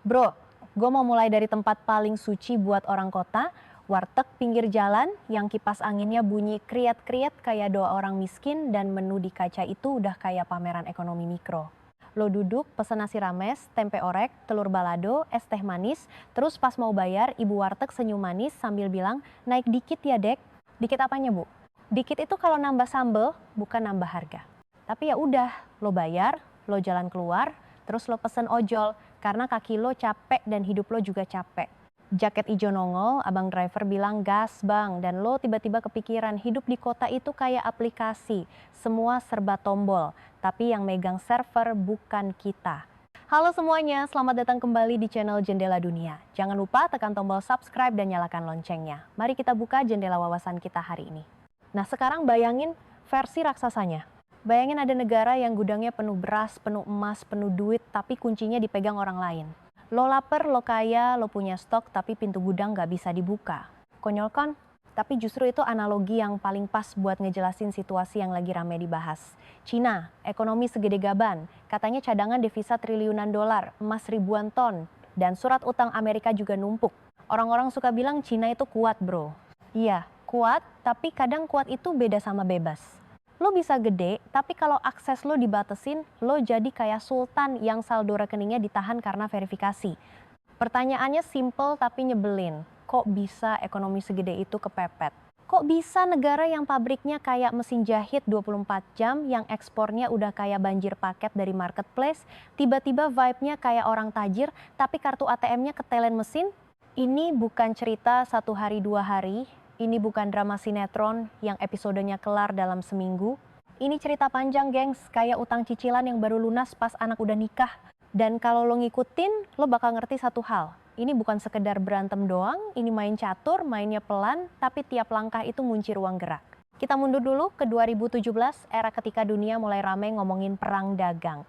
Bro, gue mau mulai dari tempat paling suci buat orang kota, warteg pinggir jalan yang kipas anginnya bunyi kriat-kriat kayak doa orang miskin dan menu di kaca itu udah kayak pameran ekonomi mikro. Lo duduk, pesen nasi rames, tempe orek, telur balado, es teh manis, terus pas mau bayar, ibu warteg senyum manis sambil bilang, naik dikit ya dek. Dikit apanya bu? Dikit itu kalau nambah sambel, bukan nambah harga. Tapi ya udah, lo bayar, lo jalan keluar, terus lo pesen ojol, karena kaki lo capek dan hidup lo juga capek. Jaket ijo nongol, abang driver bilang gas bang, dan lo tiba-tiba kepikiran hidup di kota itu kayak aplikasi, semua serba tombol, tapi yang megang server bukan kita. Halo semuanya, selamat datang kembali di channel Jendela Dunia. Jangan lupa tekan tombol subscribe dan nyalakan loncengnya. Mari kita buka jendela wawasan kita hari ini. Nah sekarang bayangin versi raksasanya. Bayangin ada negara yang gudangnya penuh beras, penuh emas, penuh duit, tapi kuncinya dipegang orang lain. Lo lapar, lo kaya, lo punya stok, tapi pintu gudang gak bisa dibuka. Konyol kan? Tapi justru itu analogi yang paling pas buat ngejelasin situasi yang lagi rame dibahas. Cina, ekonomi segede gaban, katanya cadangan devisa triliunan dolar, emas ribuan ton, dan surat utang Amerika juga numpuk. Orang-orang suka bilang Cina itu kuat bro. Iya, kuat, tapi kadang kuat itu beda sama bebas. Lo bisa gede, tapi kalau akses lo dibatesin, lo jadi kayak sultan yang saldo rekeningnya ditahan karena verifikasi. Pertanyaannya simple tapi nyebelin. Kok bisa ekonomi segede itu kepepet? Kok bisa negara yang pabriknya kayak mesin jahit 24 jam, yang ekspornya udah kayak banjir paket dari marketplace, tiba-tiba vibe-nya kayak orang tajir, tapi kartu ATM-nya ketelen mesin? Ini bukan cerita 1 hari 2 hari. Ini bukan drama sinetron yang episodenya kelar dalam seminggu. Ini cerita panjang, gengs, kayak utang cicilan yang baru lunas pas anak udah nikah. Dan kalau lo ngikutin, lo bakal ngerti satu hal. Ini bukan sekedar berantem doang, ini main catur, mainnya pelan, tapi tiap langkah itu ngunci ruang gerak. Kita mundur dulu ke 2017, era ketika dunia mulai ramai ngomongin perang dagang.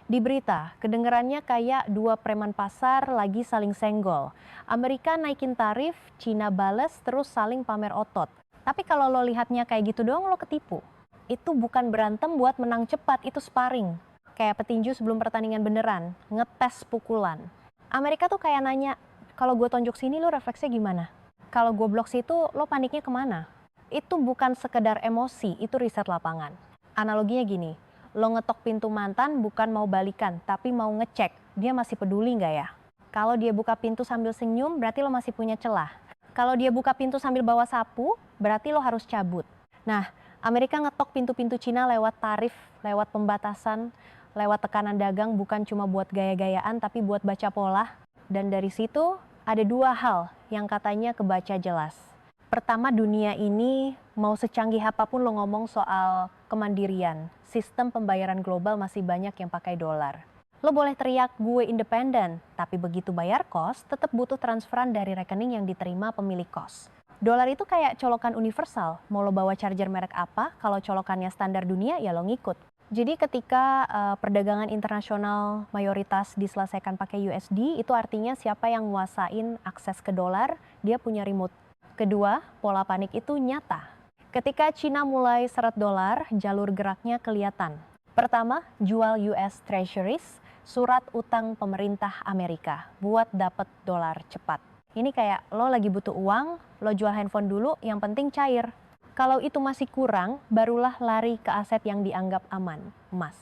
Di berita, kedengerannya kayak dua preman pasar lagi saling senggol. Amerika naikin tarif, Cina bales, terus saling pamer otot. Tapi kalau lo lihatnya kayak gitu doang, lo ketipu. Itu bukan berantem buat menang cepat, itu sparring. Kayak petinju sebelum pertandingan beneran, ngetes pukulan. Amerika tuh kayak nanya, kalau gue tonjok sini lo refleksnya gimana? Kalau gue blok situ, lo paniknya kemana? Itu bukan sekedar emosi, itu riset lapangan. Analoginya gini, lo ngetok pintu mantan bukan mau balikan, tapi mau ngecek dia masih peduli nggak ya. Kalau dia buka pintu sambil senyum, berarti lo masih punya celah. Kalau dia buka pintu sambil bawa sapu, berarti lo harus cabut. Nah, Amerika ngetok pintu-pintu Cina lewat tarif, lewat pembatasan, lewat tekanan dagang, bukan cuma buat gaya-gayaan, tapi buat baca pola. Dan dari situ ada dua hal yang katanya kebaca jelas. Pertama, dunia ini mau secanggih apapun lo ngomong soal kemandirian, sistem pembayaran global masih banyak yang pakai dolar. Lo boleh teriak gue independen, tapi begitu bayar kos tetap butuh transferan dari rekening yang diterima pemilik kos. Dolar itu kayak colokan universal, mau lo bawa charger merek apa, kalau colokannya standar dunia ya lo ngikut. Jadi ketika perdagangan internasional mayoritas diselesaikan pakai USD, itu artinya siapa yang nguasain akses ke dolar, dia punya remote. Kedua, pola panik itu nyata. Ketika Cina mulai seret dolar, jalur geraknya kelihatan. Pertama, jual US Treasuries, surat utang pemerintah Amerika, buat dapet dolar cepat. Ini kayak lo lagi butuh uang, lo jual handphone dulu, yang penting cair. Kalau itu masih kurang, barulah lari ke aset yang dianggap aman, emas.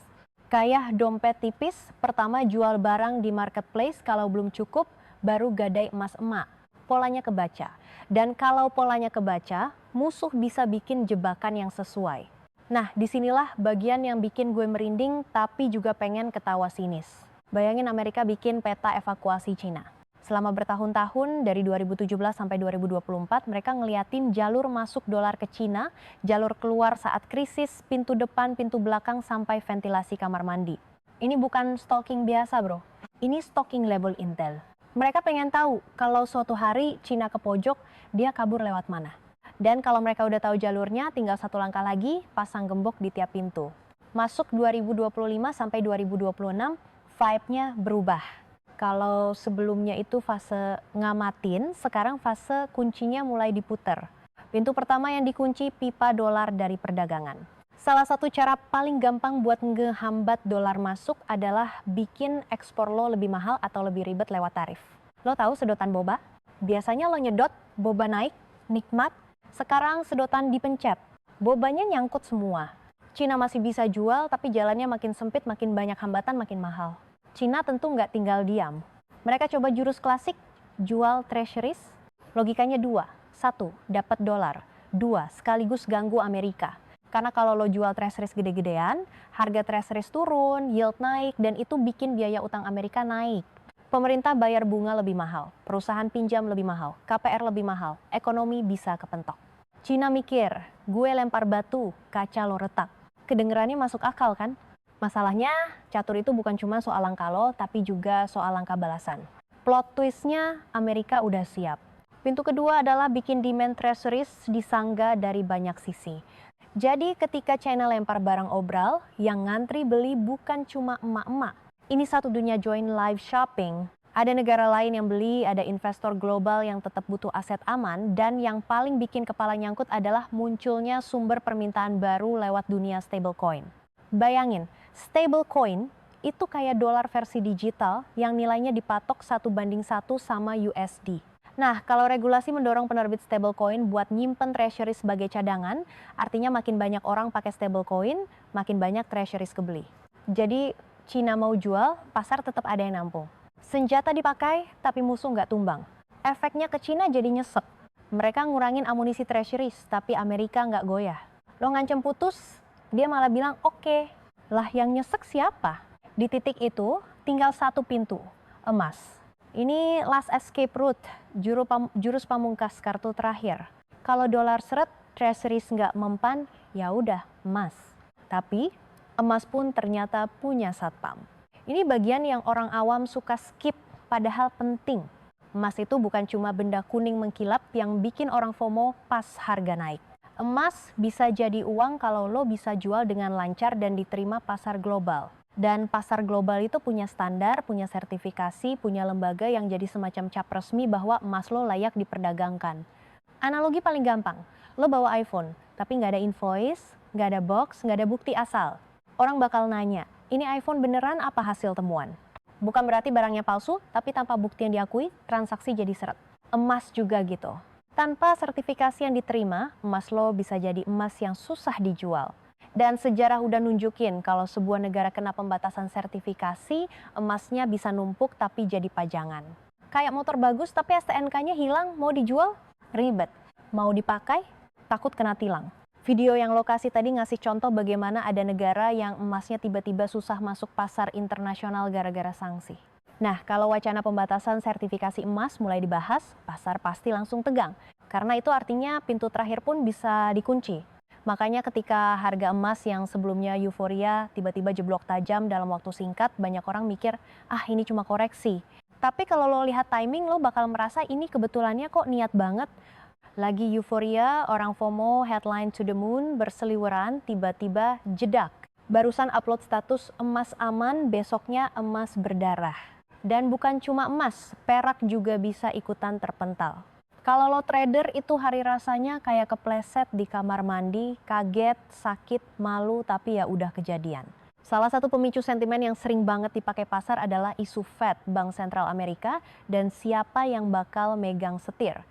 Kayak dompet tipis, pertama jual barang di marketplace, kalau belum cukup, baru gadai emas emak. Polanya kebaca. Dan kalau polanya kebaca, musuh bisa bikin jebakan yang sesuai. Nah, disinilah bagian yang bikin gue merinding, tapi juga pengen ketawa sinis. Bayangin Amerika bikin peta evakuasi Cina. Selama bertahun-tahun, dari 2017 sampai 2024, mereka ngeliatin jalur masuk dolar ke Cina, jalur keluar saat krisis, pintu depan, pintu belakang, sampai ventilasi kamar mandi. Ini bukan stalking biasa bro, ini stalking level intel. Mereka pengen tahu kalau suatu hari Cina ke pojok, dia kabur lewat mana. Dan kalau mereka udah tahu jalurnya, tinggal satu langkah lagi, pasang gembok di tiap pintu. Masuk 2025 sampai 2026, vibe-nya berubah. Kalau sebelumnya itu fase ngamatin, sekarang fase kuncinya mulai diputer. Pintu pertama yang dikunci pipa dolar dari perdagangan. Salah satu cara paling gampang buat ngehambat dolar masuk adalah bikin ekspor lo lebih mahal atau lebih ribet lewat tarif. Lo tahu sedotan boba? Biasanya lo nyedot, boba naik, nikmat. Sekarang sedotan dipencet, bobanya nyangkut semua. Cina masih bisa jual, tapi jalannya makin sempit, makin banyak hambatan, makin mahal. Cina tentu nggak tinggal diam. Mereka coba jurus klasik, jual treasuries. Logikanya dua. Satu, dapat dolar. Dua, sekaligus ganggu Amerika. Karena kalau lo jual treasuries gede-gedean, harga treasuries turun, yield naik, dan itu bikin biaya utang Amerika naik. Pemerintah bayar bunga lebih mahal, perusahaan pinjam lebih mahal, KPR lebih mahal, ekonomi bisa kepentok. Cina mikir, gue lempar batu, kaca lo retak. Kedengerannya masuk akal kan? Masalahnya, catur itu bukan cuma soal angka lo, tapi juga soal angka balasan. Plot twistnya, Amerika udah siap. Pintu kedua adalah bikin demand treasuries disangga dari banyak sisi. Jadi ketika China lempar barang obral, yang ngantri beli bukan cuma emak-emak. Ini satu dunia join live shopping. Ada negara lain yang beli, ada investor global yang tetap butuh aset aman, dan yang paling bikin kepala nyangkut adalah munculnya sumber permintaan baru lewat dunia stablecoin. Bayangin, stablecoin itu kayak dolar versi digital yang nilainya dipatok 1:1 sama USD. Nah, kalau regulasi mendorong penerbit stablecoin buat nyimpen treasury sebagai cadangan, artinya makin banyak orang pakai stablecoin, makin banyak treasuries kebeli. Jadi, Cina mau jual, pasar tetap ada yang nampung. Senjata dipakai, tapi musuh nggak tumbang. Efeknya ke Cina jadi nyesek. Mereka ngurangin amunisi treasuries, tapi Amerika nggak goyah. Lo ngancem putus, dia malah bilang oke. Lah yang nyesek siapa? Di titik itu, tinggal satu pintu, emas. Ini last escape route, jurus pamungkas kartu terakhir. Kalau dolar seret, treasuries nggak mempan, ya udah emas. Tapi emas pun ternyata punya satpam. Ini bagian yang orang awam suka skip, padahal penting. Emas itu bukan cuma benda kuning mengkilap yang bikin orang FOMO pas harga naik. Emas bisa jadi uang kalau lo bisa jual dengan lancar dan diterima pasar global. Dan pasar global itu punya standar, punya sertifikasi, punya lembaga yang jadi semacam cap resmi bahwa emas lo layak diperdagangkan. Analogi paling gampang, lo bawa iPhone, tapi nggak ada invoice, nggak ada box, nggak ada bukti asal. Orang bakal nanya, ini iPhone beneran apa hasil temuan? Bukan berarti barangnya palsu, tapi tanpa bukti yang diakui, transaksi jadi seret. Emas juga gitu. Tanpa sertifikasi yang diterima, emas lo bisa jadi emas yang susah dijual. Dan sejarah udah nunjukin kalau sebuah negara kena pembatasan sertifikasi, emasnya bisa numpuk tapi jadi pajangan. Kayak motor bagus tapi STNK-nya hilang, mau dijual? Ribet. Mau dipakai? Takut kena tilang. Video yang lokasi tadi ngasih contoh bagaimana ada negara yang emasnya tiba-tiba susah masuk pasar internasional gara-gara sanksi. Nah, kalau wacana pembatasan sertifikasi emas mulai dibahas, pasar pasti langsung tegang. Karena itu artinya pintu terakhir pun bisa dikunci. Makanya ketika harga emas yang sebelumnya euforia tiba-tiba jeblok tajam dalam waktu singkat, banyak orang mikir, ini cuma koreksi. Tapi kalau lo lihat timing, lo bakal merasa ini kebetulannya kok niat banget. Lagi euforia, orang FOMO, headline to the moon, berseliweran, tiba-tiba jedak. Barusan upload status emas aman, besoknya emas berdarah. Dan bukan cuma emas, perak juga bisa ikutan terpental. Kalau lo trader itu hari rasanya kayak kepleset di kamar mandi, kaget, sakit, malu, tapi ya udah kejadian. Salah satu pemicu sentimen yang sering banget dipakai pasar adalah isu Fed, Bank Sentral Amerika, dan siapa yang bakal megang setir.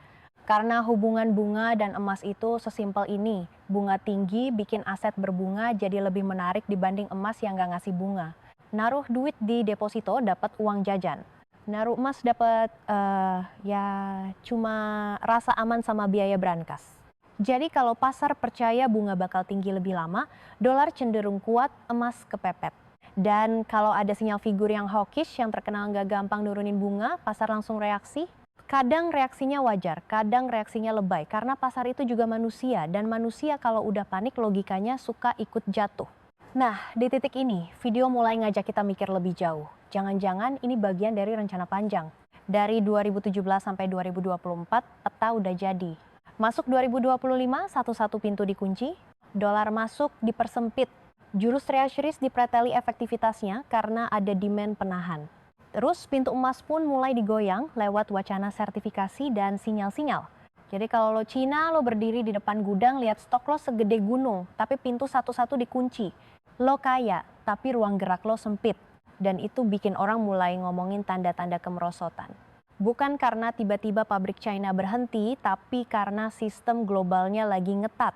Karena hubungan bunga dan emas itu sesimpel ini, bunga tinggi bikin aset berbunga jadi lebih menarik dibanding emas yang nggak ngasih bunga. Naruh duit di deposito dapat uang jajan. Naruh emas dapat cuma rasa aman sama biaya brankas. Jadi kalau pasar percaya bunga bakal tinggi lebih lama, dolar cenderung kuat, emas kepepet. Dan kalau ada sinyal figur yang hawkish yang terkenal nggak gampang nurunin bunga, pasar langsung reaksi. Kadang reaksinya wajar, kadang reaksinya lebay, karena pasar itu juga manusia, dan manusia kalau udah panik logikanya suka ikut jatuh. Nah, di titik ini, video mulai ngajak kita mikir lebih jauh. Jangan-jangan ini bagian dari rencana panjang. Dari 2017 sampai 2024, peta udah jadi. Masuk 2025, satu-satu pintu dikunci. Dolar masuk dipersempit. Jurus treasuries dipreteli efektivitasnya karena ada demand penahan. Terus pintu emas pun mulai digoyang lewat wacana sertifikasi dan sinyal-sinyal. Jadi kalau lo Cina, lo berdiri di depan gudang, lihat stok lo segede gunung, tapi pintu satu-satu dikunci. Lo kaya, tapi ruang gerak lo sempit. Dan itu bikin orang mulai ngomongin tanda-tanda kemerosotan. Bukan karena tiba-tiba pabrik China berhenti, tapi karena sistem globalnya lagi ngetat.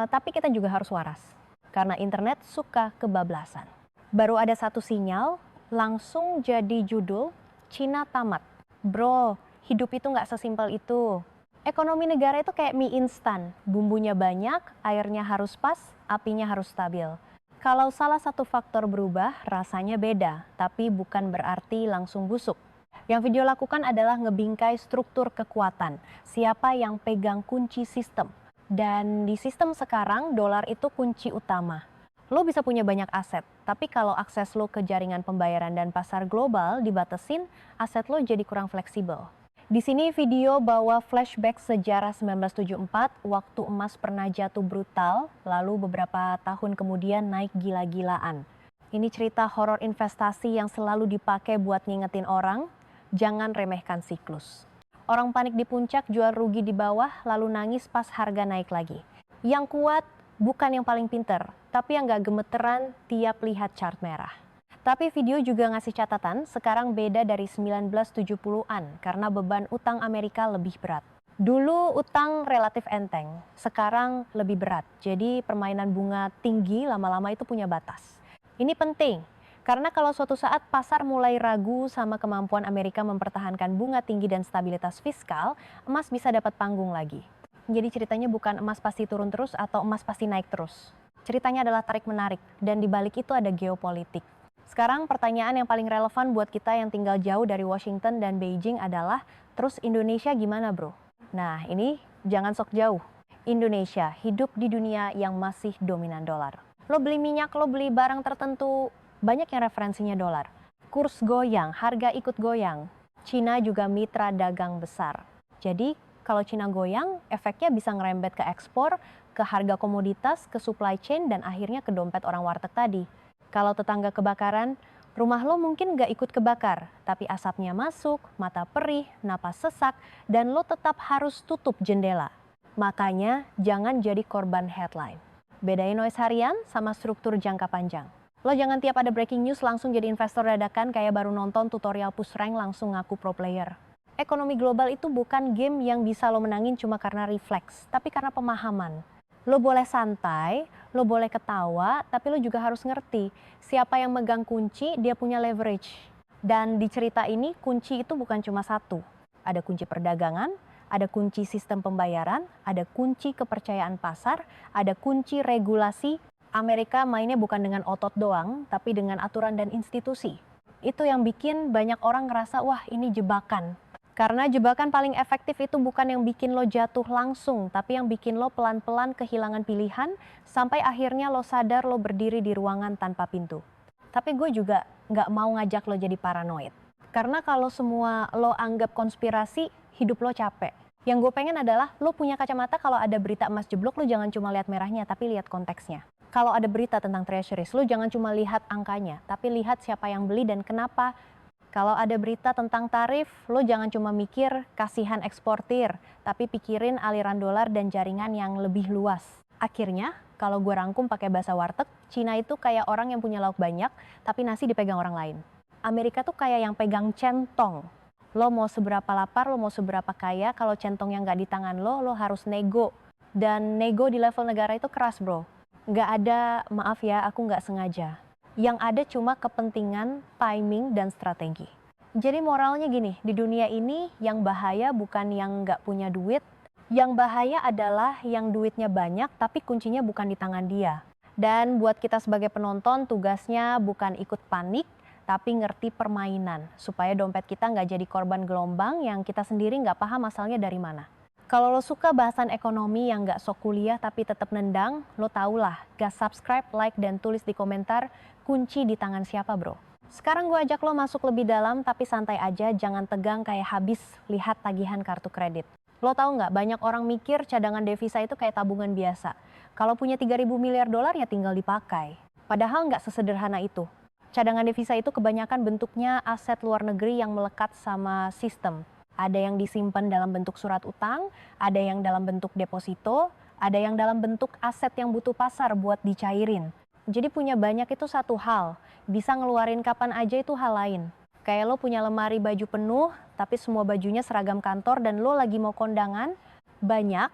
Tapi kita juga harus waras, karena internet suka kebablasan. Baru ada satu sinyal, langsung jadi judul, Cina tamat. Bro, hidup itu nggak sesimpel itu. Ekonomi negara itu kayak mie instan, bumbunya banyak, airnya harus pas, apinya harus stabil. Kalau salah satu faktor berubah, rasanya beda, tapi bukan berarti langsung busuk. Yang video lakukan adalah ngebingkai struktur kekuatan, siapa yang pegang kunci sistem. Dan di sistem sekarang, dolar itu kunci utama. Lo bisa punya banyak aset, tapi kalau akses lo ke jaringan pembayaran dan pasar global dibatasin, aset lo jadi kurang fleksibel. Di sini video bawa flashback sejarah 1974, waktu emas pernah jatuh brutal, lalu beberapa tahun kemudian naik gila-gilaan. Ini cerita horor investasi yang selalu dipakai buat ngingetin orang, jangan remehkan siklus. Orang panik di puncak, jual rugi di bawah, lalu nangis pas harga naik lagi. Yang kuat bukan yang paling pinter, tapi yang gak gemeteran tiap lihat chart merah. Tapi video juga ngasih catatan, sekarang beda dari 1970-an karena beban utang Amerika lebih berat. Dulu utang relatif enteng, sekarang lebih berat. Jadi permainan bunga tinggi lama-lama itu punya batas. Ini penting, karena kalau suatu saat pasar mulai ragu sama kemampuan Amerika mempertahankan bunga tinggi dan stabilitas fiskal, emas bisa dapat panggung lagi. Jadi ceritanya bukan emas pasti turun terus atau emas pasti naik terus. Ceritanya adalah tarik-menarik, dan di balik itu ada geopolitik. Sekarang pertanyaan yang paling relevan buat kita yang tinggal jauh dari Washington dan Beijing adalah, terus Indonesia gimana bro? Nah ini jangan sok jauh. Indonesia hidup di dunia yang masih dominan dolar. Lo beli minyak, lo beli barang tertentu, banyak yang referensinya dolar. Kurs goyang, harga ikut goyang. Cina juga mitra dagang besar. Jadi kalau Cina goyang, efeknya bisa ngerembet ke ekspor, ke harga komoditas, ke supply chain, dan akhirnya ke dompet orang warteg tadi. Kalau tetangga kebakaran, rumah lo mungkin gak ikut kebakar, tapi asapnya masuk, mata perih, napas sesak, dan lo tetap harus tutup jendela. Makanya jangan jadi korban headline. Bedain noise harian sama struktur jangka panjang. Lo jangan tiap ada breaking news langsung jadi investor dadakan kayak baru nonton tutorial push rank langsung ngaku pro player. Ekonomi global itu bukan game yang bisa lo menangin cuma karena refleks, tapi karena pemahaman. Lo boleh santai, lo boleh ketawa, tapi lo juga harus ngerti siapa yang megang kunci, dia punya leverage. Dan di cerita ini kunci itu bukan cuma satu. Ada kunci perdagangan, ada kunci sistem pembayaran, ada kunci kepercayaan pasar, ada kunci regulasi. Amerika mainnya bukan dengan otot doang, tapi dengan aturan dan institusi. Itu yang bikin banyak orang ngerasa, wah ini jebakan. Karena jebakan paling efektif itu bukan yang bikin lo jatuh langsung, tapi yang bikin lo pelan-pelan kehilangan pilihan, sampai akhirnya lo sadar lo berdiri di ruangan tanpa pintu. Tapi gue juga nggak mau ngajak lo jadi paranoid. Karena kalau semua lo anggap konspirasi, hidup lo capek. Yang gue pengen adalah lo punya kacamata kalau ada berita emas jeblok, lo jangan cuma lihat merahnya, tapi lihat konteksnya. Kalau ada berita tentang treasuries, lo jangan cuma lihat angkanya, tapi lihat siapa yang beli dan kenapa. Kalau ada berita tentang tarif, lo jangan cuma mikir kasihan eksportir, tapi pikirin aliran dolar dan jaringan yang lebih luas. Akhirnya, kalau gue rangkum pakai bahasa warteg, Cina itu kayak orang yang punya lauk banyak, tapi nasi dipegang orang lain. Amerika tuh kayak yang pegang centong. Lo mau seberapa lapar, lo mau seberapa kaya, kalau centongnya nggak di tangan lo harus nego. Dan nego di level negara itu keras bro. Nggak ada, maaf ya, aku nggak sengaja. Yang ada cuma kepentingan, timing, dan strategi. Jadi moralnya gini, di dunia ini yang bahaya bukan yang nggak punya duit, yang bahaya adalah yang duitnya banyak tapi kuncinya bukan di tangan dia. Dan buat kita sebagai penonton tugasnya bukan ikut panik, tapi ngerti permainan, supaya dompet kita nggak jadi korban gelombang yang kita sendiri nggak paham asalnya dari mana. Kalau lo suka bahasan ekonomi yang nggak sok kuliah tapi tetap nendang, lo tau lah, gas subscribe, like, dan tulis di komentar, kunci di tangan siapa bro. Sekarang gue ajak lo masuk lebih dalam tapi santai aja, jangan tegang kayak habis lihat tagihan kartu kredit. Lo tau nggak, banyak orang mikir cadangan devisa itu kayak tabungan biasa. Kalau punya 3.000 miliar dolar ya tinggal dipakai. Padahal nggak sesederhana itu. Cadangan devisa itu kebanyakan bentuknya aset luar negeri yang melekat sama sistem. Ada yang disimpan dalam bentuk surat utang, ada yang dalam bentuk deposito, ada yang dalam bentuk aset yang butuh pasar buat dicairin. Jadi punya banyak itu satu hal, bisa ngeluarin kapan aja itu hal lain. Kayak lo punya lemari baju penuh, tapi semua bajunya seragam kantor dan lo lagi mau kondangan, banyak,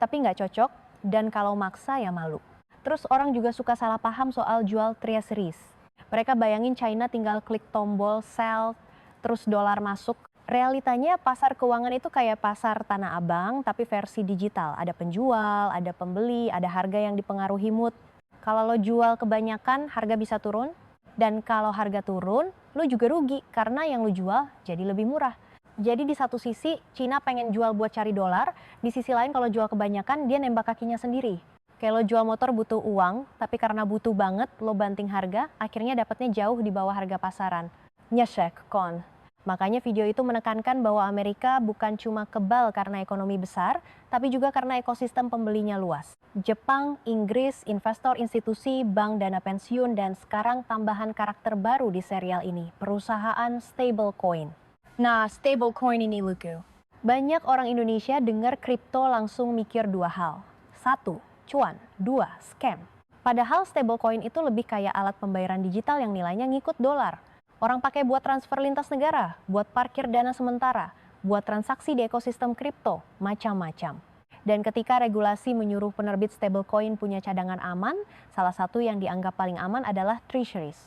tapi nggak cocok, dan kalau maksa ya malu. Terus orang juga suka salah paham soal jual treasuries. Mereka bayangin China tinggal klik tombol sell, terus dolar masuk. Realitanya pasar keuangan itu kayak pasar Tanah Abang tapi versi digital. Ada penjual, ada pembeli, ada harga yang dipengaruhi mood. Kalau lo jual kebanyakan, harga bisa turun. Dan kalau harga turun, lo juga rugi karena yang lo jual jadi lebih murah. Jadi di satu sisi, Cina pengen jual buat cari dolar. Di sisi lain kalau jual kebanyakan, dia nembak kakinya sendiri. Kayak lo jual motor butuh uang, tapi karena butuh banget, lo banting harga, akhirnya dapatnya jauh di bawah harga pasaran. Nyesek, kon. Makanya video itu menekankan bahwa Amerika bukan cuma kebal karena ekonomi besar, tapi juga karena ekosistem pembelinya luas. Jepang, Inggris, investor institusi, bank, dana pensiun, dan sekarang tambahan karakter baru di serial ini, perusahaan stablecoin. Nah, stablecoin ini lucu. Banyak orang Indonesia dengar kripto langsung mikir dua hal. Satu, cuan. Dua, scam. Padahal stablecoin itu lebih kayak alat pembayaran digital yang nilainya ngikut dolar. Orang pakai buat transfer lintas negara, buat parkir dana sementara, buat transaksi di ekosistem kripto, macam-macam. Dan ketika regulasi menyuruh penerbit stablecoin punya cadangan aman, salah satu yang dianggap paling aman adalah treasuries.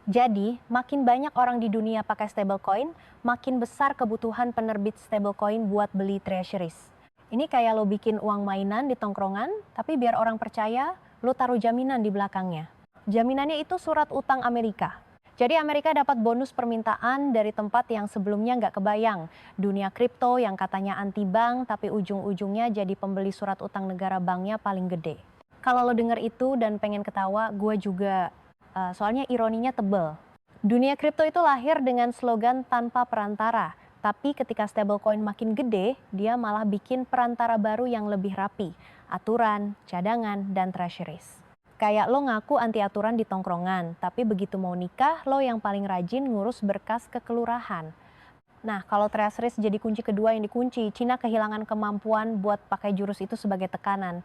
Jadi, makin banyak orang di dunia pakai stablecoin, makin besar kebutuhan penerbit stablecoin buat beli treasuries. Ini kayak lo bikin uang mainan di tongkrongan, tapi biar orang percaya, lo taruh jaminan di belakangnya. Jaminannya itu surat utang Amerika. Jadi Amerika dapat bonus permintaan dari tempat yang sebelumnya nggak kebayang. Dunia kripto yang katanya anti bank, tapi ujung-ujungnya jadi pembeli surat utang negara banknya paling gede. Kalau lo denger itu dan pengen ketawa, gue juga, soalnya ironinya tebel. Dunia kripto itu lahir dengan slogan tanpa perantara. Tapi ketika stablecoin makin gede, dia malah bikin perantara baru yang lebih rapi. Aturan, cadangan, dan treasuries. Kayak lo ngaku anti aturan di tongkrongan, tapi begitu mau nikah, lo yang paling rajin ngurus berkas ke kelurahan. Nah, kalau treasuries jadi kunci kedua yang dikunci, Cina kehilangan kemampuan buat pakai jurus itu sebagai tekanan.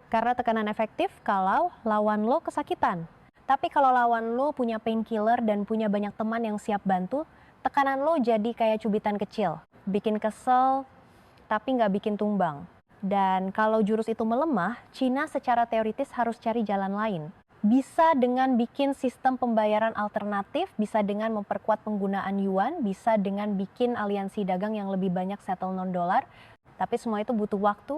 Karena tekanan efektif kalau lawan lo kesakitan. Tapi kalau lawan lo punya painkiller dan punya banyak teman yang siap bantu, tekanan lo jadi kayak cubitan kecil. Bikin kesel, tapi nggak bikin tumbang. Dan kalau jurus itu melemah, Cina secara teoritis harus cari jalan lain. Bisa dengan bikin sistem pembayaran alternatif, bisa dengan memperkuat penggunaan yuan, bisa dengan bikin aliansi dagang yang lebih banyak settle non-dolar. Tapi semua itu butuh waktu,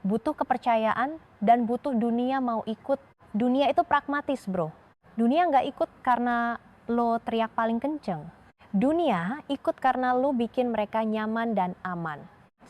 butuh kepercayaan, dan butuh dunia mau ikut. Dunia itu pragmatis, bro. Dunia nggak ikut karena lo teriak paling kenceng. Dunia ikut karena lo bikin mereka nyaman dan aman.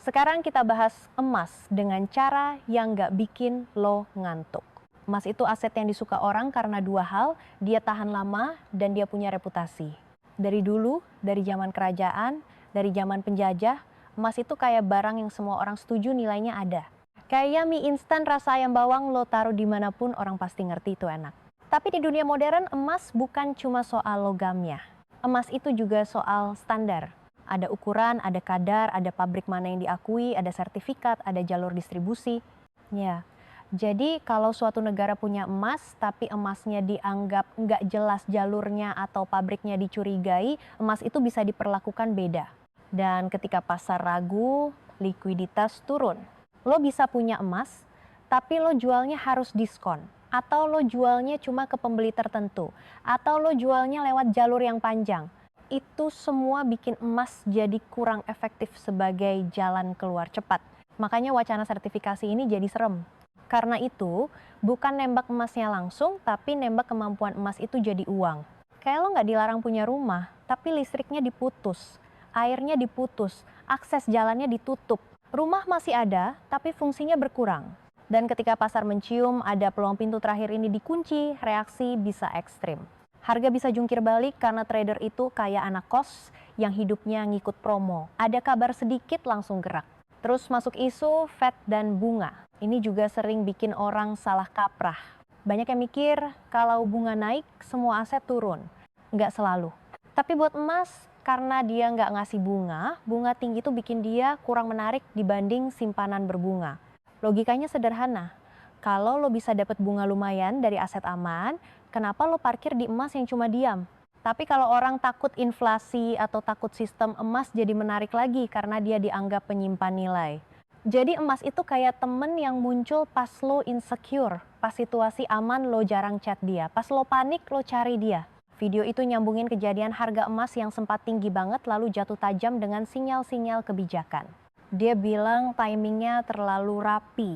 Sekarang kita bahas emas dengan cara yang nggak bikin lo ngantuk. Emas itu aset yang disuka orang karena dua hal, dia tahan lama dan dia punya reputasi. Dari dulu, dari zaman kerajaan, dari zaman penjajah, emas itu kayak barang yang semua orang setuju nilainya ada. Kayak mie instan rasa ayam bawang lo taruh dimanapun orang pasti ngerti itu enak. Tapi di dunia modern emas bukan cuma soal logamnya. Emas itu juga soal standar. Ada ukuran, ada kadar, ada pabrik mana yang diakui, ada sertifikat, ada jalur distribusi. Ya, jadi kalau suatu negara punya emas, tapi emasnya dianggap nggak jelas jalurnya atau pabriknya dicurigai, emas itu bisa diperlakukan beda. Dan ketika pasar ragu, likuiditas turun. Lo bisa punya emas, tapi lo jualnya harus diskon. Atau lo jualnya cuma ke pembeli tertentu. Atau lo jualnya lewat jalur yang panjang. Itu semua bikin emas jadi kurang efektif sebagai jalan keluar cepat. Makanya wacana sertifikasi ini jadi serem. Karena itu, bukan nembak emasnya langsung, tapi nembak kemampuan emas itu jadi uang. Kayak lo nggak dilarang punya rumah, tapi listriknya diputus, airnya diputus, akses jalannya ditutup. Rumah masih ada, tapi fungsinya berkurang. Dan ketika pasar mencium ada peluang pintu terakhir ini dikunci, reaksi bisa ekstrim. Harga bisa jungkir balik karena trader itu kayak anak kos yang hidupnya ngikut promo. Ada kabar sedikit langsung gerak. Terus masuk isu Fed dan bunga. Ini juga sering bikin orang salah kaprah. Banyak yang mikir kalau bunga naik semua aset turun. Nggak selalu. Tapi buat emas Karena dia nggak ngasih bunga, bunga tinggi itu bikin dia kurang menarik dibanding simpanan berbunga. Logikanya sederhana. Kalau lo bisa dapat bunga lumayan dari aset aman, kenapa lo parkir di emas yang cuma diam? Tapi kalau orang takut inflasi atau takut sistem emas jadi menarik lagi karena dia dianggap penyimpan nilai. Jadi emas itu kayak temen yang muncul pas lo insecure, pas situasi aman lo jarang chat dia, pas lo panik lo cari dia. Video itu nyambungin kejadian harga emas yang sempat tinggi banget lalu jatuh tajam dengan sinyal-sinyal kebijakan. Dia bilang timingnya terlalu rapi.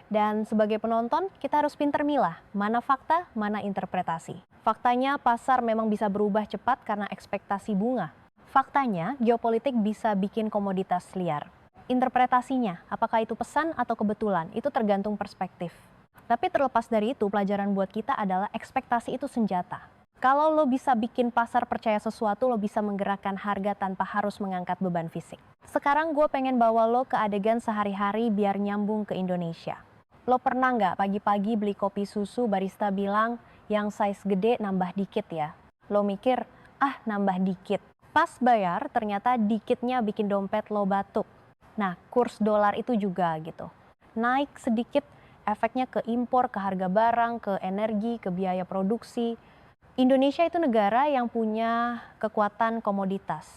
Dan sebagai penonton, kita harus pinter milah, mana fakta, mana interpretasi. Faktanya, pasar memang bisa berubah cepat karena ekspektasi bunga. Faktanya, geopolitik bisa bikin komoditas liar. Interpretasinya, apakah itu pesan atau kebetulan, itu tergantung perspektif. Tapi terlepas dari itu, pelajaran buat kita adalah ekspektasi itu senjata. Kalau lo bisa bikin pasar percaya sesuatu, lo bisa menggerakkan harga tanpa harus mengangkat beban fisik. Sekarang gue pengen bawa lo ke adegan sehari-hari biar nyambung ke Indonesia. Lo pernah nggak pagi-pagi beli kopi susu barista bilang yang size gede nambah dikit ya? Lo mikir, nambah dikit. Pas bayar ternyata dikitnya bikin dompet lo batuk. Nah, kurs dolar itu juga gitu. Naik sedikit efeknya ke impor, ke harga barang, ke energi, ke biaya produksi. Indonesia itu negara yang punya kekuatan komoditas,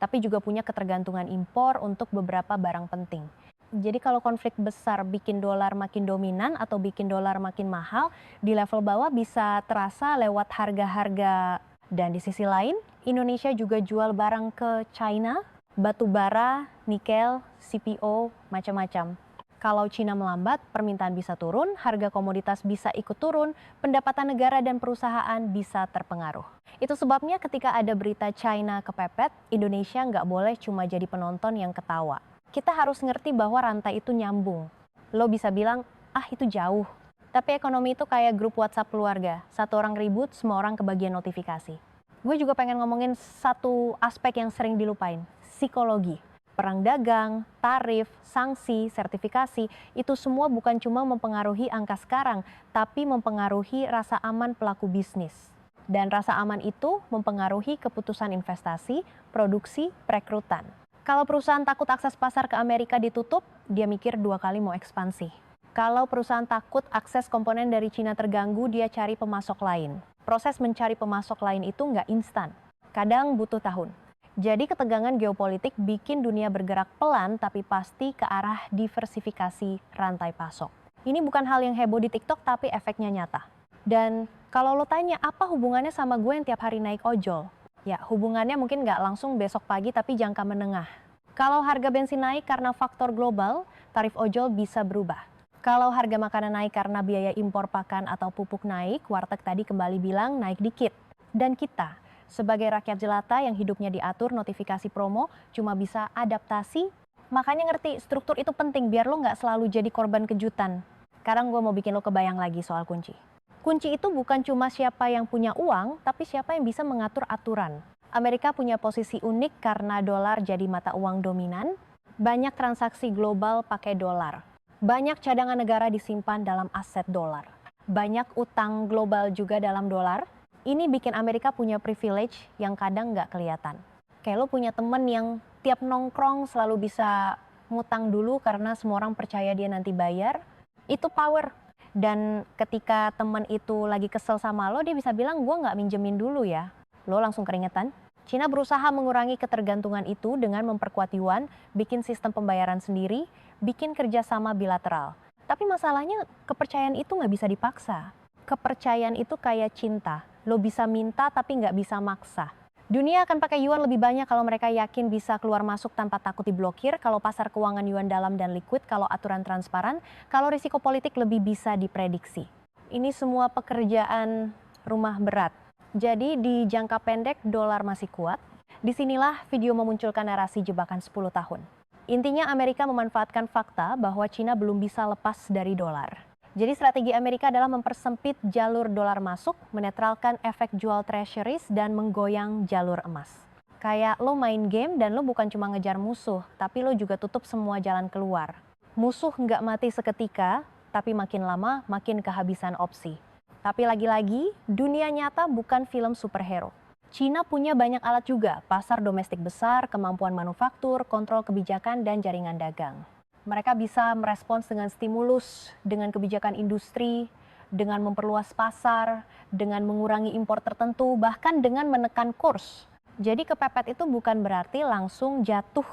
tapi juga punya ketergantungan impor untuk beberapa barang penting. Jadi kalau konflik besar bikin dolar makin dominan atau bikin dolar makin mahal, di level bawah bisa terasa lewat harga-harga. Dan di sisi lain, Indonesia juga jual barang ke China, batu bara, nikel, CPO, macam-macam. Kalau Cina melambat, permintaan bisa turun, harga komoditas bisa ikut turun, pendapatan negara dan perusahaan bisa terpengaruh. Itu sebabnya ketika ada berita China kepepet, Indonesia nggak boleh cuma jadi penonton yang ketawa. Kita harus ngerti bahwa rantai itu nyambung. Lo bisa bilang, itu jauh. Tapi ekonomi itu kayak grup WhatsApp keluarga. Satu orang ribut, semua orang kebagian notifikasi. Gue juga pengen ngomongin satu aspek yang sering dilupain, psikologi. Perang dagang, tarif, sanksi, sertifikasi, itu semua bukan cuma mempengaruhi angka sekarang, tapi mempengaruhi rasa aman pelaku bisnis. Dan rasa aman itu mempengaruhi keputusan investasi, produksi, perekrutan. Kalau perusahaan takut akses pasar ke Amerika ditutup, dia mikir 2 kali mau ekspansi. Kalau perusahaan takut akses komponen dari Cina terganggu, dia cari pemasok lain. Proses mencari pemasok lain itu nggak instan. Kadang butuh tahun. Jadi ketegangan geopolitik bikin dunia bergerak pelan tapi pasti ke arah diversifikasi rantai pasok. Ini bukan hal yang heboh di TikTok tapi efeknya nyata. Dan kalau lo tanya apa hubungannya sama gue yang tiap hari naik ojol? Ya, hubungannya mungkin nggak langsung besok pagi tapi jangka menengah. Kalau harga bensin naik karena faktor global, tarif ojol bisa berubah. Kalau harga makanan naik karena biaya impor pakan atau pupuk naik, warteg tadi kembali bilang naik dikit. Dan kita, sebagai rakyat jelata yang hidupnya diatur notifikasi promo, cuma bisa adaptasi. Makanya ngerti, struktur itu penting biar lo nggak selalu jadi korban kejutan. Sekarang gue mau bikin lo kebayang lagi soal kunci. Kunci itu bukan cuma siapa yang punya uang, tapi siapa yang bisa mengatur aturan. Amerika punya posisi unik karena dolar jadi mata uang dominan. Banyak transaksi global pakai dolar. Banyak cadangan negara disimpan dalam aset dolar. Banyak utang global juga dalam dolar. Ini bikin Amerika punya privilege yang kadang nggak kelihatan. Kayak lo punya temen yang tiap nongkrong selalu bisa ngutang dulu karena semua orang percaya dia nanti bayar. Itu power. Dan ketika temen itu lagi kesel sama lo, dia bisa bilang, gue nggak minjemin dulu ya. Lo langsung keringetan. Cina berusaha mengurangi ketergantungan itu dengan memperkuat yuan, bikin sistem pembayaran sendiri, bikin kerjasama bilateral. Tapi masalahnya kepercayaan itu nggak bisa dipaksa. Kepercayaan itu kayak cinta. Lo bisa minta tapi nggak bisa maksa. Dunia akan pakai yuan lebih banyak kalau mereka yakin bisa keluar masuk tanpa takut diblokir, kalau pasar keuangan yuan dalam dan liquid, kalau aturan transparan, kalau risiko politik lebih bisa diprediksi. Ini semua pekerjaan rumah berat. Jadi di jangka pendek dolar masih kuat. Disinilah video memunculkan narasi jebakan 10 tahun. Intinya Amerika memanfaatkan fakta bahwa Cina belum bisa lepas dari dolar. Jadi strategi Amerika adalah mempersempit jalur dolar masuk, menetralkan efek jual treasuries, dan menggoyang jalur emas. Kayak lo main game dan lo bukan cuma ngejar musuh, tapi lo juga tutup semua jalan keluar. Musuh nggak mati seketika, tapi makin lama makin kehabisan opsi. Tapi lagi-lagi, dunia nyata bukan film superhero. Cina punya banyak alat juga, pasar domestik besar, kemampuan manufaktur, kontrol kebijakan, dan jaringan dagang. Mereka bisa merespons dengan stimulus, dengan kebijakan industri, dengan memperluas pasar, dengan mengurangi impor tertentu, bahkan dengan menekan kurs. Jadi kepepet itu bukan berarti langsung jatuh.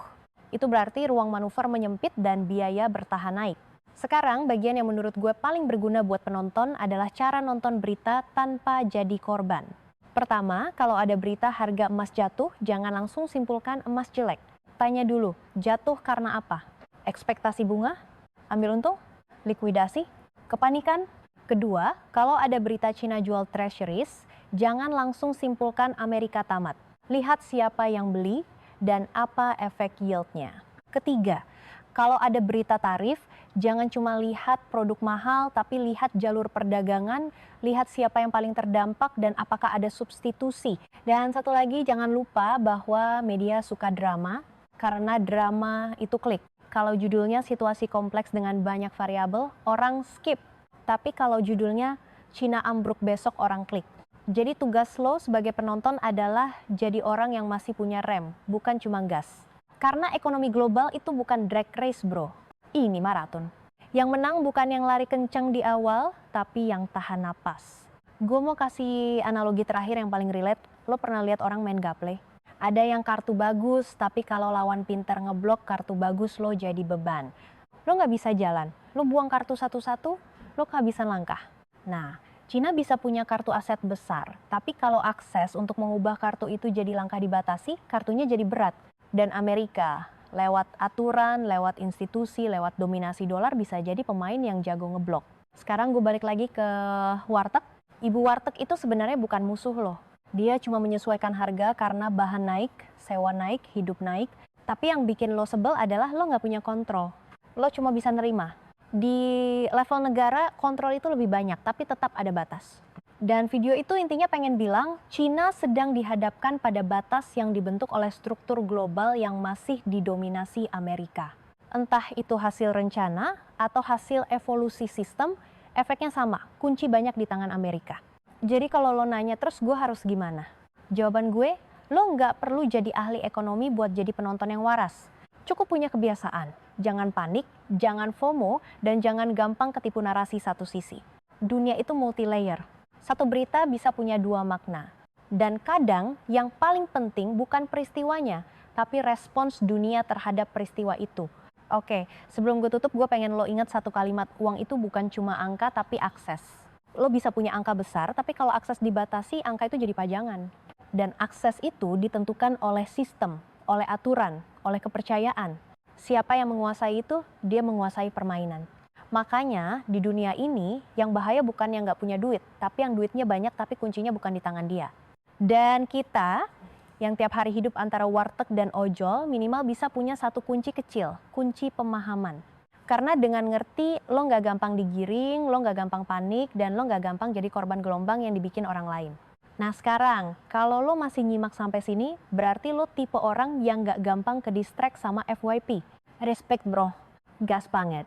Itu berarti ruang manuver menyempit dan biaya bertahan naik. Sekarang bagian yang menurut gue paling berguna buat penonton adalah cara nonton berita tanpa jadi korban. Pertama, kalau ada berita harga emas jatuh, jangan langsung simpulkan emas jelek. Tanya dulu, jatuh karena apa? Ekspektasi bunga? Ambil untung? Likuidasi? Kepanikan? Kedua, kalau ada berita Cina jual treasuries, jangan langsung simpulkan Amerika tamat. Lihat siapa yang beli dan apa efek yield-nya. Ketiga, kalau ada berita tarif, jangan cuma lihat produk mahal, tapi lihat jalur perdagangan, lihat siapa yang paling terdampak dan apakah ada substitusi. Dan satu lagi, jangan lupa bahwa media suka drama, karena drama itu klik. Kalau judulnya situasi kompleks dengan banyak variabel, orang skip. Tapi kalau judulnya Cina ambruk besok, orang klik. Jadi tugas lo sebagai penonton adalah jadi orang yang masih punya rem, bukan cuma gas. Karena ekonomi global itu bukan drag race bro, ini maraton. Yang menang bukan yang lari kencang di awal, tapi yang tahan napas. Gue mau kasih analogi terakhir yang paling relate, lo pernah lihat orang main gaple? Ada yang kartu bagus, tapi kalau lawan pinter ngeblok kartu bagus lo jadi beban. Lo nggak bisa jalan, lo buang kartu satu-satu, lo kehabisan langkah. Nah, Cina bisa punya kartu aset besar, tapi kalau akses untuk mengubah kartu itu jadi langkah dibatasi, kartunya jadi berat. Dan Amerika, lewat aturan, lewat institusi, lewat dominasi dolar bisa jadi pemain yang jago ngeblok. Sekarang gue balik lagi ke warteg. Ibu warteg itu sebenarnya bukan musuh loh. Dia cuma menyesuaikan harga karena bahan naik, sewa naik, hidup naik. Tapi yang bikin lo sebel adalah lo nggak punya kontrol. Lo cuma bisa nerima. Di level negara, kontrol itu lebih banyak, tapi tetap ada batas. Dan video itu intinya pengen bilang, Cina sedang dihadapkan pada batas yang dibentuk oleh struktur global yang masih didominasi Amerika. Entah itu hasil rencana atau hasil evolusi sistem, efeknya sama, kunci banyak di tangan Amerika. Jadi kalau lo nanya terus gue harus gimana? Jawaban gue, lo nggak perlu jadi ahli ekonomi buat jadi penonton yang waras. Cukup punya kebiasaan. Jangan panik, jangan FOMO, dan jangan gampang ketipu narasi satu sisi. Dunia itu multi-layer. Satu berita bisa punya dua makna. Dan kadang yang paling penting bukan peristiwanya, tapi respons dunia terhadap peristiwa itu. Oke, sebelum gue tutup, gue pengen lo ingat satu kalimat, uang itu bukan cuma angka tapi akses. Lo bisa punya angka besar, tapi kalau akses dibatasi, angka itu jadi pajangan. Dan akses itu ditentukan oleh sistem, oleh aturan, oleh kepercayaan. Siapa yang menguasai itu, dia menguasai permainan. Makanya di dunia ini yang bahaya bukan yang nggak punya duit, tapi yang duitnya banyak tapi kuncinya bukan di tangan dia. Dan kita yang tiap hari hidup antara warteg dan ojol minimal bisa punya satu kunci kecil, kunci pemahaman. Karena dengan ngerti lo nggak gampang digiring, lo nggak gampang panik, dan lo nggak gampang jadi korban gelombang yang dibikin orang lain. Nah sekarang, kalau lo masih nyimak sampai sini, berarti lo tipe orang yang gak gampang ke distract sama FYP. Respect bro, gas banget.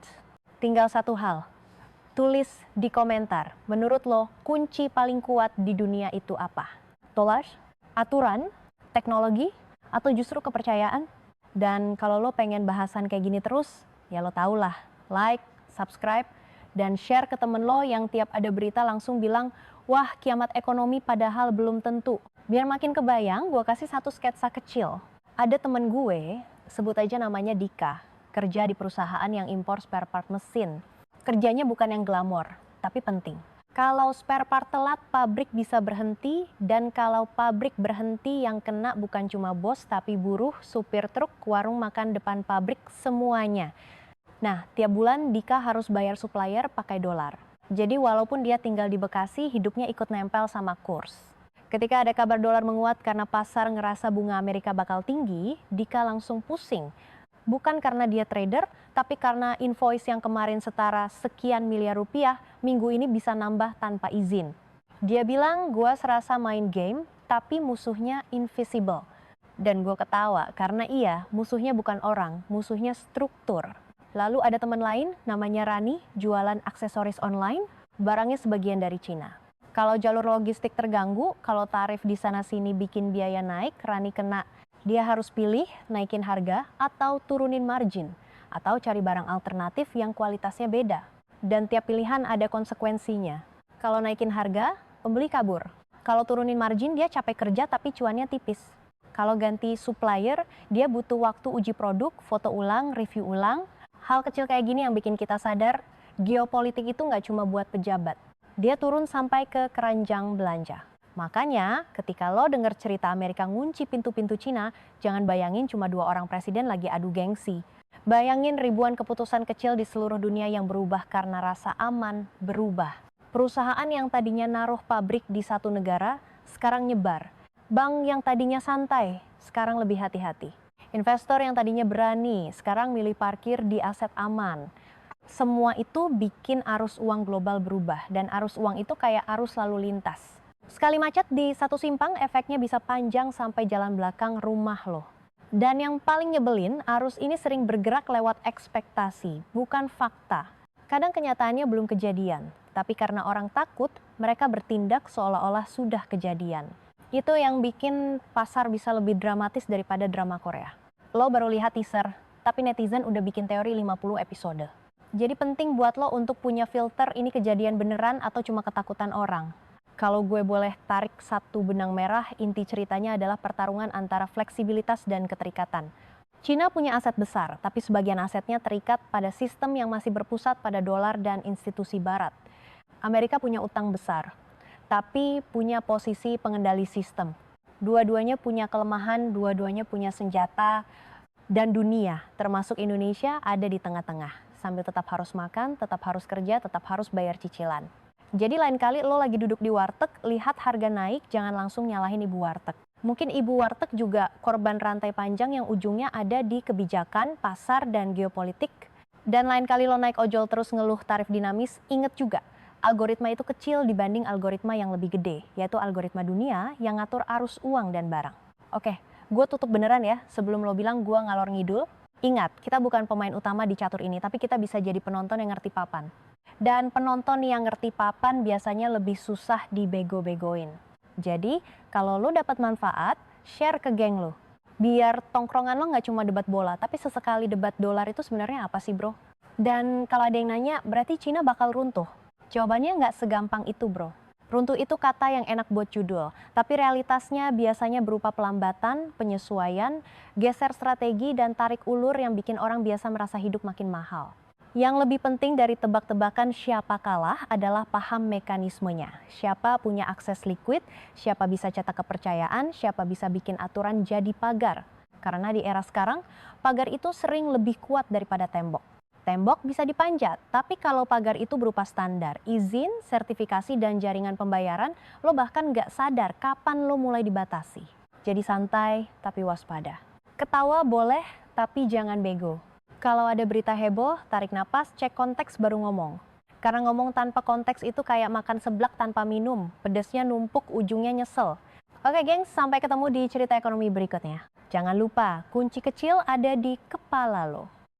Tinggal satu hal, tulis di komentar, menurut lo kunci paling kuat di dunia itu apa? Dolar, aturan, teknologi, atau justru kepercayaan? Dan kalau lo pengen bahasan kayak gini terus, ya lo tau lah, like, subscribe, dan share ke temen lo yang tiap ada berita langsung bilang, wah kiamat ekonomi padahal belum tentu. Biar makin kebayang, gue kasih satu sketsa kecil. Ada temen gue, sebut aja namanya Dika, kerja di perusahaan yang impor spare part mesin. Kerjanya bukan yang glamor, tapi penting. Kalau spare part telat, pabrik bisa berhenti, dan kalau pabrik berhenti yang kena bukan cuma bos, tapi buruh, supir truk, warung makan depan pabrik, semuanya. Nah, tiap bulan Dika harus bayar supplier pakai dolar. Jadi walaupun dia tinggal di Bekasi, hidupnya ikut nempel sama kurs. Ketika ada kabar dolar menguat karena pasar ngerasa bunga Amerika bakal tinggi, Dika langsung pusing. Bukan karena dia trader, tapi karena invoice yang kemarin setara sekian miliar rupiah, minggu ini bisa nambah tanpa izin. Dia bilang, gue serasa main game, tapi musuhnya invisible. Dan gue ketawa, karena iya, musuhnya bukan orang, musuhnya struktur. Lalu ada teman lain namanya Rani, jualan aksesoris online, barangnya sebagian dari Cina. Kalau jalur logistik terganggu, kalau tarif di sana-sini bikin biaya naik, Rani kena. Dia harus pilih naikin harga atau turunin margin, atau cari barang alternatif yang kualitasnya beda. Dan tiap pilihan ada konsekuensinya. Kalau naikin harga, pembeli kabur. Kalau turunin margin, dia capek kerja tapi cuannya tipis. Kalau ganti supplier, dia butuh waktu uji produk, foto ulang, review ulang. Hal kecil kayak gini yang bikin kita sadar, geopolitik itu nggak cuma buat pejabat. Dia turun sampai ke keranjang belanja. Makanya ketika lo denger cerita Amerika ngunci pintu-pintu Cina, jangan bayangin cuma 2 orang presiden lagi adu gengsi. Bayangin ribuan keputusan kecil di seluruh dunia yang berubah karena rasa aman berubah. Perusahaan yang tadinya naruh pabrik di satu negara, sekarang nyebar. Bank yang tadinya santai, sekarang lebih hati-hati. Investor yang tadinya berani, sekarang milih parkir di aset aman. Semua itu bikin arus uang global berubah, dan arus uang itu kayak arus lalu lintas. Sekali macet di satu simpang, efeknya bisa panjang sampai jalan belakang rumah lo. Dan yang paling nyebelin, arus ini sering bergerak lewat ekspektasi, bukan fakta. Kadang kenyataannya belum kejadian, tapi karena orang takut, mereka bertindak seolah-olah sudah kejadian. Itu yang bikin pasar bisa lebih dramatis daripada drama Korea. Lo baru lihat teaser, tapi netizen udah bikin teori 50 episode. Jadi penting buat lo untuk punya filter ini kejadian beneran atau cuma ketakutan orang. Kalau gue boleh tarik satu benang merah, inti ceritanya adalah pertarungan antara fleksibilitas dan keterikatan. Cina punya aset besar, tapi sebagian asetnya terikat pada sistem yang masih berpusat pada dolar dan institusi barat. Amerika punya utang besar, tapi punya posisi pengendali sistem. Dua-duanya punya kelemahan, dua-duanya punya senjata, dan dunia, termasuk Indonesia, ada di tengah-tengah. Sambil tetap harus makan, tetap harus kerja, tetap harus bayar cicilan. Jadi lain kali lo lagi duduk di warteg, lihat harga naik, jangan langsung nyalahin ibu warteg. Mungkin ibu warteg juga korban rantai panjang yang ujungnya ada di kebijakan, pasar, dan geopolitik. Dan lain kali lo naik ojol terus ngeluh tarif dinamis, inget juga, algoritma itu kecil dibanding algoritma yang lebih gede, yaitu algoritma dunia yang ngatur arus uang dan barang. Oke, gue tutup beneran ya, sebelum lo bilang gue ngalor ngidul. Ingat, kita bukan pemain utama di catur ini, tapi kita bisa jadi penonton yang ngerti papan. Dan penonton yang ngerti papan biasanya lebih susah dibego-begoin. Jadi, kalau lo dapat manfaat, share ke geng lo. Biar tongkrongan lo nggak cuma debat bola, tapi sesekali debat dolar itu sebenarnya apa sih bro? Dan kalau ada yang nanya, berarti Cina bakal runtuh? Jawabannya nggak segampang itu bro. Runtuh itu kata yang enak buat judul, tapi realitasnya biasanya berupa pelambatan, penyesuaian, geser strategi, dan tarik ulur yang bikin orang biasa merasa hidup makin mahal. Yang lebih penting dari tebak-tebakan siapa kalah adalah paham mekanismenya. Siapa punya akses liquid, siapa bisa cetak kepercayaan, siapa bisa bikin aturan jadi pagar. Karena di era sekarang, pagar itu sering lebih kuat daripada tembok. Tembok bisa dipanjat, tapi kalau pagar itu berupa standar, izin, sertifikasi, dan jaringan pembayaran, lo bahkan nggak sadar kapan lo mulai dibatasi. Jadi santai, tapi waspada. Ketawa boleh, tapi jangan bego. Kalau ada berita heboh, tarik napas, cek konteks baru ngomong. Karena ngomong tanpa konteks itu kayak makan seblak tanpa minum, pedesnya numpuk, ujungnya nyesel. Oke gengs, sampai ketemu di cerita ekonomi berikutnya. Jangan lupa, kunci kecil ada di kepala lo.